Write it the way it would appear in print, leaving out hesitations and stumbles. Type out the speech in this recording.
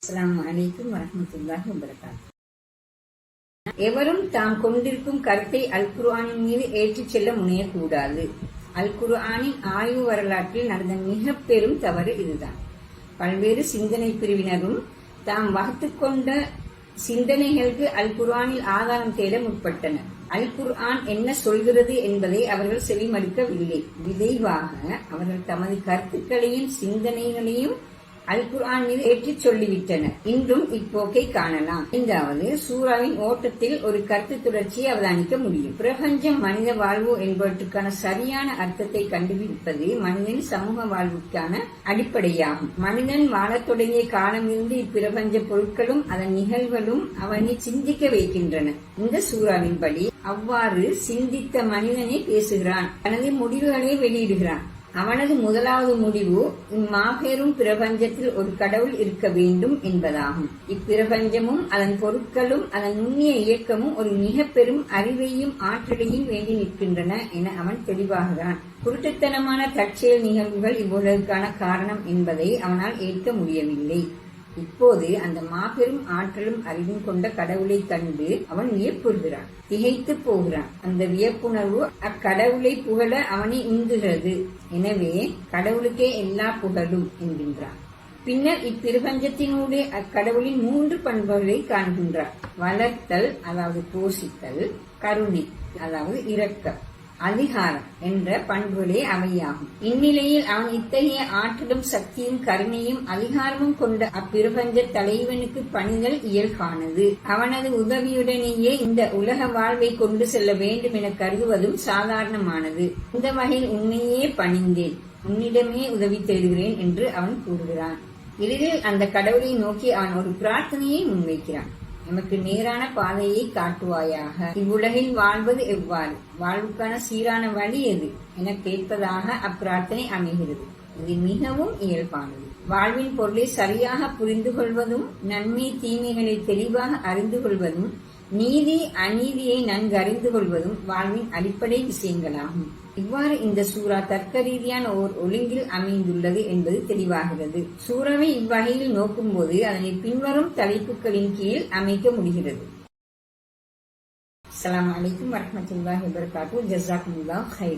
அஸ்ஸலாமு அலைக்கும் வரஹ்மத்துல்லாஹி வபரகாத்துஹு. எவரும் தாம் கொண்டிருக்கும் கருத்தை அல் குர்ஆனின் மீது ஏற்றிச் செல்ல முனையக்கூடாது. அல் குர்ஆனின் ஆய்வு வரலாற்றில் நடந்த மிக பெரும் தவறு இதுதான். பல்வேறு சிந்தனை பிரிவினரும் தாம் வகுத்துக் கொண்ட சிந்தனைகளுக்கு அல் குர்ஆனில் ஆதாரம் தேட முற்பட்டனர். அல் குர்ஆன் என்ன சொல்கிறது என்பதை அவர்கள் செவிமடுக்கவில்லை. விளைவாக அவர்கள் தமது கருத்துக்களையும் சிந்தனைகளையும் அல் குர்ஆன் மீது ஏற்றிச் சொல்லிவிட்டனர். இன்றும் இப்போக்கை காணலாம். ஐந்தாவது சூராவின் ஓட்டத்தில் ஒரு கருத்து தொடர்ச்சியை அவதானிக்க முடியும். பிரபஞ்சம், மனித வாழ்வு என்பவற்றுக்கான சரியான அர்த்தத்தை கண்டுபிடிப்பது மனிதன் சமூக வாழ்வுக்கான அடிப்படையாகும். மனிதன் வாழத் தொடங்கிய காலமிருந்து இப்பிரபஞ்ச பொருட்களும் அதன் நிகழ்வுகளும் அவனை சிந்திக்க வைக்கின்றன. இந்த சூறாவின்படி அவ்வாறு சிந்தித்த மனிதனே பேசுகிறான், தனது முடிவுகளை வெளியிடுகிறான். அவனது முதலாவது முடிவு இம்மாபெரும் பிரபஞ்சத்தில் ஒரு கடவுள் இருக்க வேண்டும் என்பதாகும். இப்பிரபஞ்சமும் அதன் பொருட்களும் அதன் நுண்ணிய இயக்கமும் ஒரு மிக பெரும் அறிவையும் ஆற்றலையும் வேண்டி நிற்கின்றன என அவன் தெளிவாகிறான். குருட்டுத்தனமான தற்செயல் நிகழ்வுகள் இவ்வுலகுக்கான காரணம் என்பதை அவனால் ஏற்க முடியவில்லை. இப்போது அந்த மாபெரும் ஆற்றலும் அறிவும் கொண்ட கடவுளை கண்டு அவன் வியப்புறுகிறான், திகைத்து போகிறான். அந்த வியப்புணர்வு அக்கடவுளை புகழ அவனை உந்துகிறது. எனவே கடவுளுக்கே எல்லா புகழும் என்கின்றான். பின்னர் இப்பிரபஞ்சத்தினூடே அக்கடவுளின் 3 பண்புகளை காண்கின்றார். வளர்த்தல், அதாவது போஷித்தல்; கருணை, அதாவது இரக்கம்; அதிகாரம் என்ற பண்புகளே அவையாகும். இந்நிலையில் அவன் இத்தகைய ஆற்றலும் சக்தியும் கருணையும் அதிகாரமும் கொண்ட அப்பிரபஞ்ச தலைவனுக்கு பணிதல் இயல்பானது. அவனது உதவியுடனேயே இந்த உலக வாழ்வை கொண்டு செல்ல வேண்டும் என கருதுவதும் சாதாரணமானது. இந்த வகையில் உன்னையே பணிந்தேன், உன்னிடமே உதவி தேடுகிறேன் என்று அவன் கூறுகிறான். இறுதியில் அந்த கடவுளை நோக்கி அவன் ஒரு பிரார்த்தனையை முன்வைக்கிறான். நமக்கு நேரான பாதையை காட்டுவாயாக. இவ்வுலகில் வாழ்வது எவ்வாறு, வாழ்வுக்கான சீரான வழி எது என கேட்பதாக அப்பிரார்த்தனை அமைகிறது. இது மிகவும் இயல்பானது. வாழ்வின் பொருளை சரியாக புரிந்து கொள்வதும், நன்மை தீமைகளை தெளிவாக அறிந்து கொள்வதும், நீதி அநீதியை நன்கு அறிந்து கொள்வதும் வாழ்வின் அடிப்படை விஷயங்களாகும். இவ்வாறு இந்த சூரா தர்க்க ரீதியான ஓர் ஒழுங்கில் அமைந்துள்ளது என்பது தெளிவாகிறது. சூறாவை இவ்வகையில் நோக்கும்போது அதனை பின்வரும் தலைப்புகளின் கீழ் அமைக்க முடிகிறது. அஸ்ஸலாமு அலைக்கும் வரஹ்மத்துல்லாஹி வபரகாத்துஹு. ஜஸாக்குமுல்லாஹ் ஹைர்.